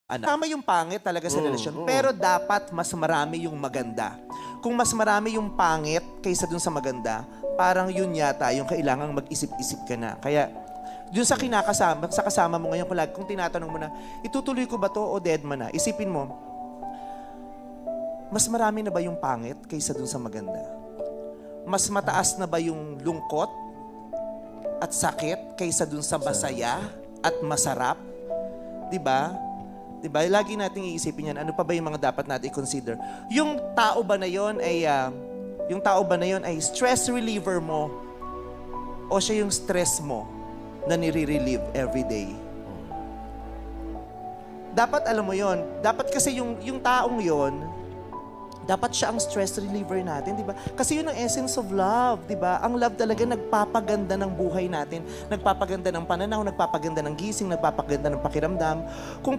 anak. Tama yung pangit talaga sa relasyon, pero dapat mas marami yung maganda. Kung mas marami yung pangit kaysa dun sa maganda, parang yun yata yung kailangang mag-isip-isip ka na. Kaya, dun sa kasama mo ngayon, kung tinatanong mo na, itutuloy ko ba to o dead man na? Isipin mo, mas marami na ba yung pangit kaysa dun sa maganda? Mas mataas na ba yung lungkot at sakit kaysa dun sa masaya at masarap? Diba? Diba? Lagi nating iisipin yan, ano pa ba yung mga dapat natin i-consider? Yung tao ba na yon ay stress reliever mo o siya yung stress mo na nire-relieve every day? Dapat alam mo yon. Dapat kasi yung taong yon, dapat siya ang stress reliever natin, di ba? Kasi yun ang essence of love, di ba? Ang love talaga nagpapaganda ng buhay natin, nagpapaganda ng pananaw, nagpapaganda ng gising, nagpapaganda ng pakiramdam. Kung